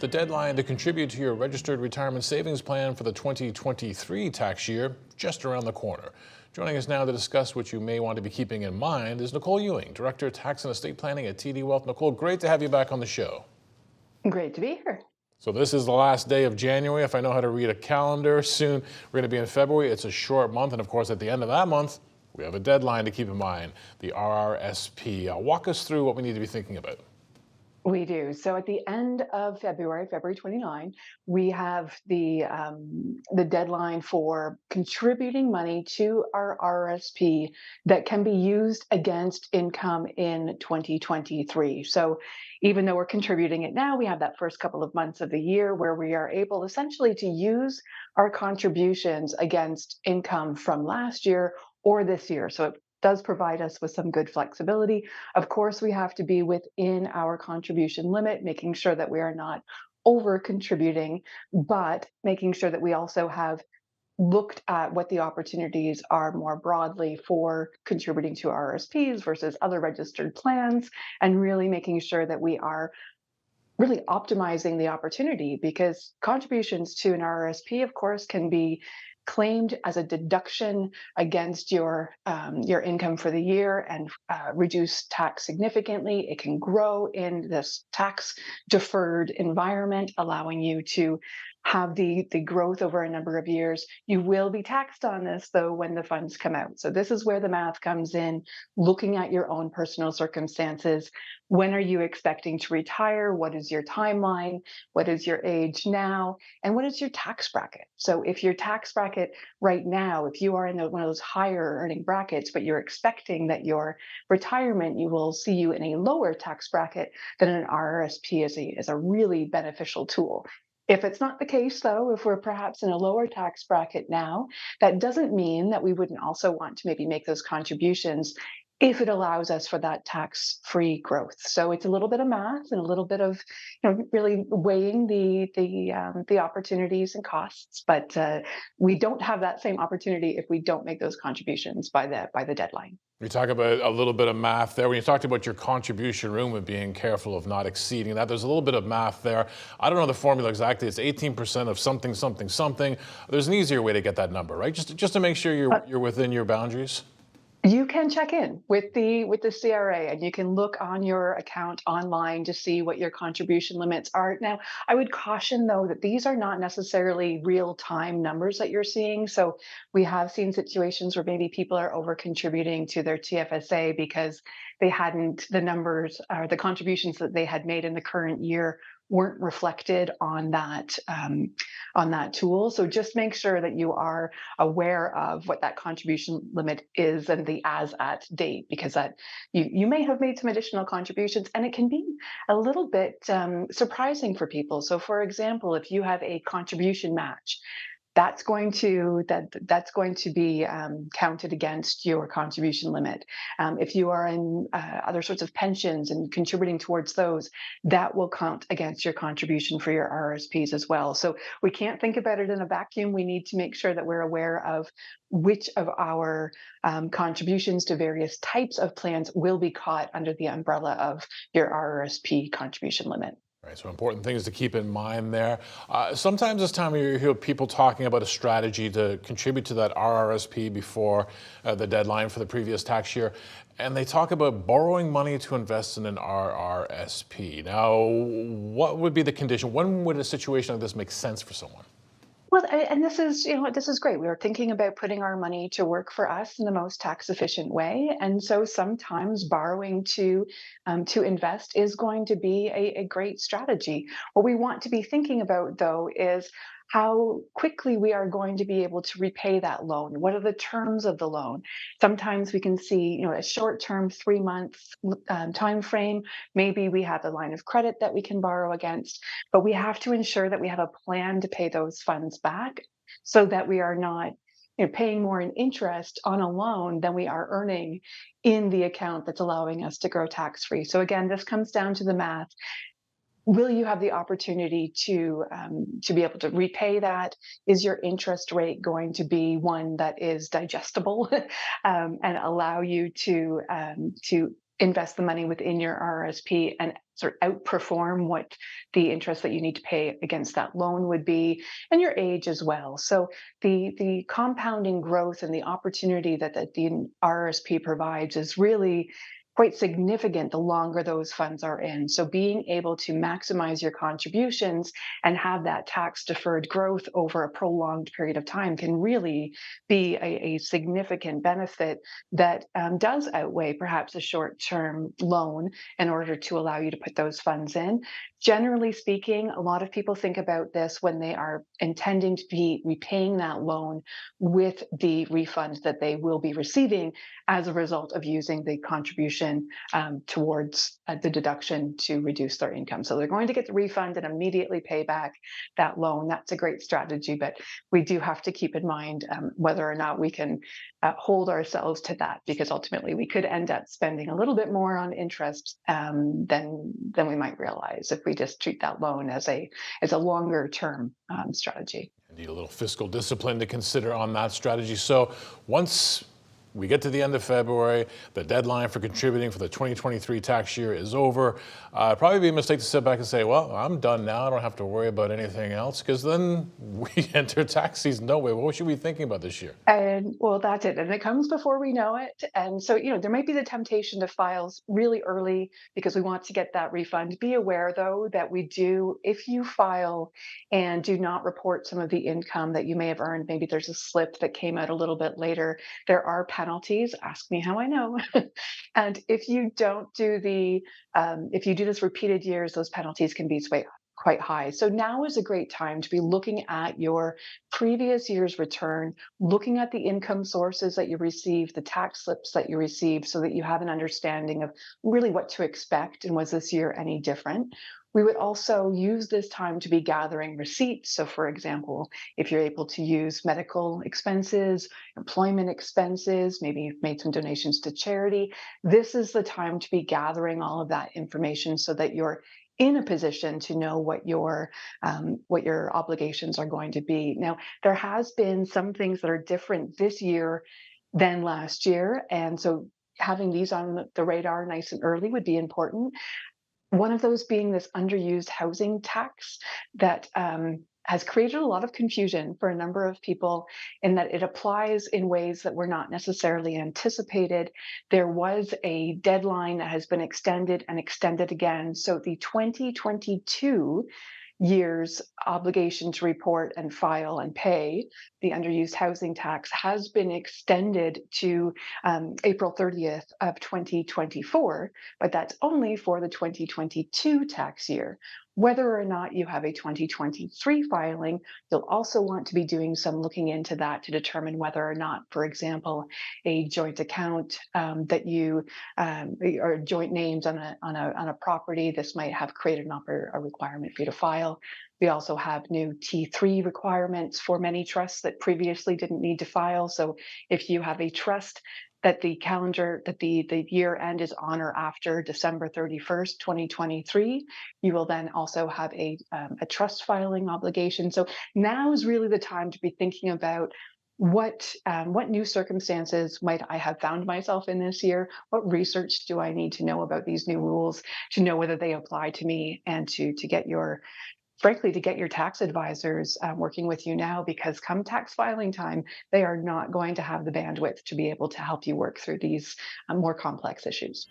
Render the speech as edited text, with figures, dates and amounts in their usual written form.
The deadline to contribute to your registered retirement savings plan for the 2023 tax year just around the corner. Joining us now to discuss what you may want to be keeping in mind is Nicole Ewing, Director of Tax and Estate Planning at TD Wealth. Nicole, great to have you back on the show. Great to be here. So this is the last day of January. If I know how to read a calendar, soon we're going to be in February. It's a short month, and of course at the end of that month, we have a deadline to keep in mind, the RRSP. Walk us through what we need to be thinking about. We do. So at the end of February 29, we have the deadline for contributing money to our RRSP that can be used against income in 2023. So even though we're contributing it now, we have that first couple of months of the year where we are able essentially to use our contributions against income from last year or this year. So it does provide us with some good flexibility. Of course, we have to be within our contribution limit, making sure that we are not over contributing, but making sure that we also have looked at what the opportunities are more broadly for contributing to RRSPs versus other registered plans, and really making sure that we are really optimizing the opportunity, because contributions to an RRSP, of course, can be claimed as a deduction against your income for the year and reduce tax significantly. It can grow in this tax deferred environment, allowing you to have the growth over a number of years. You will be taxed on this, though, when the funds come out. So this is where the math comes in, looking at your own personal circumstances. When are you expecting to retire? What is your timeline? What is your age now? And what is your tax bracket? So if your tax bracket right now, if you are in one of those higher earning brackets, but you're expecting that your retirement, you will see you in a lower tax bracket, then an RRSP is a really beneficial tool. If it's not the case, though, if we're perhaps in a lower tax bracket now, that doesn't mean that we wouldn't also want to maybe make those contributions if it allows us for that tax-free growth. So it's a little bit of math and a little bit of, really weighing the opportunities and costs. But we don't have that same opportunity if we don't make those contributions by the deadline. You talk about a little bit of math there. When you talked about your contribution room and being careful of not exceeding that, there's a little bit of math there. I don't know the formula exactly. It's 18% of something, something, something. There's an easier way to get that number, right? Just to make sure you're within your boundaries. You can check in with the CRA, and you can look on your account online to see what your contribution limits are. Now, I would caution, though, that these are not necessarily real-time numbers that you're seeing. So we have seen situations where maybe people are over contributing to their TFSA because the numbers or the contributions that they had made in the current year weren't reflected on that tool. So just make sure that you are aware of what that contribution limit is and the as at date, because that you may have made some additional contributions, and it can be a little bit surprising for people. So for example, if you have a contribution match, that's going to be counted against your contribution limit. If you are in other sorts of pensions and contributing towards those, that will count against your contribution for your RRSPs as well. So we can't think about it in a vacuum. We need to make sure that we're aware of which of our contributions to various types of plans will be caught under the umbrella of your RRSP contribution limit. Right, so important things to keep in mind there. Sometimes this time of year you hear people talking about a strategy to contribute to that RRSP before the deadline for the previous tax year, and they talk about borrowing money to invest in an RRSP. Now, what would be the condition? When would a situation like this make sense for someone? Well, and this is great. We are thinking about putting our money to work for us in the most tax efficient way, and so sometimes borrowing to invest is going to be a great strategy. What we want to be thinking about, though, is how quickly we are going to be able to repay that loan. What are the terms of the loan? Sometimes we can see, a short-term 3-month time frame. Maybe we have a line of credit that we can borrow against, but we have to ensure that we have a plan to pay those funds back, so that we are not paying more in interest on a loan than we are earning in the account that's allowing us to grow tax-free. So again, this comes down to the math. Will you have the opportunity to be able to repay that? Is your interest rate going to be one that is digestible and allow you to invest the money within your RRSP and sort of outperform what the interest that you need to pay against that loan would be, and your age as well. So the compounding growth and the opportunity that the RRSP provides is really quite significant the longer those funds are in. So being able to maximize your contributions and have that tax deferred growth over a prolonged period of time can really be a significant benefit that does outweigh perhaps a short term loan in order to allow you to put those funds in. Generally speaking, a lot of people think about this when they are intending to be repaying that loan with the refund that they will be receiving as a result of using the contribution towards the deduction to reduce their income. So they're going to get the refund and immediately pay back that loan. That's a great strategy, but we do have to keep in mind whether or not we can hold ourselves to that, because ultimately we could end up spending a little bit more on interest than we might realize if we just treat that loan as a longer term strategy. Need a little fiscal discipline to consider on that strategy. So once we get to the end of February, the deadline for contributing for the 2023 tax year is over. It'd probably be a mistake to sit back and say, well, I'm done now. I don't have to worry about anything else, because then we enter tax season, don't we? What should we be thinking about this year? And well, that's it. And it comes before we know it. And so, there might be the temptation to file really early because we want to get that refund. Be aware, though, that if you file and do not report some of the income that you may have earned, maybe there's a slip that came out a little bit later, there are penalties. Ask me how I know. And if you don't do if you do this repeated years, those penalties can be quite high. So now is a great time to be looking at your previous year's return, looking at the income sources that you received, the tax slips that you received, so that you have an understanding of really what to expect and was this year any different. We would also use this time to be gathering receipts. So, for example, if you're able to use medical expenses, employment expenses, maybe you've made some donations to charity, this is the time to be gathering all of that information so that you're in a position to know what your obligations are going to be. Now, there has been some things that are different this year than last year, and so having these on the radar nice and early would be important. One of those being this underused housing tax that has created a lot of confusion for a number of people, in that it applies in ways that were not necessarily anticipated. There was a deadline that has been extended and extended again. So the 2022 year's obligation to report and file and pay the underused housing tax has been extended to April 30th of 2024, but that's only for the 2022 tax year. Whether or not you have a 2023 filing, you'll also want to be doing some looking into that to determine whether or not, for example, a joint account that you or joint names on a property, this might have created a requirement for you to file. We also have new T3 requirements for many trusts that previously didn't need to file. So if you have a trust that the year end is on or after December 31st, 2023, you will then also have a trust filing obligation. So now is really the time to be thinking about what new circumstances might I have found myself in this year? What research do I need to know about these new rules to know whether they apply to me, and to get your frankly, to get your tax advisors working with you now, because come tax filing time, they are not going to have the bandwidth to be able to help you work through these more complex issues.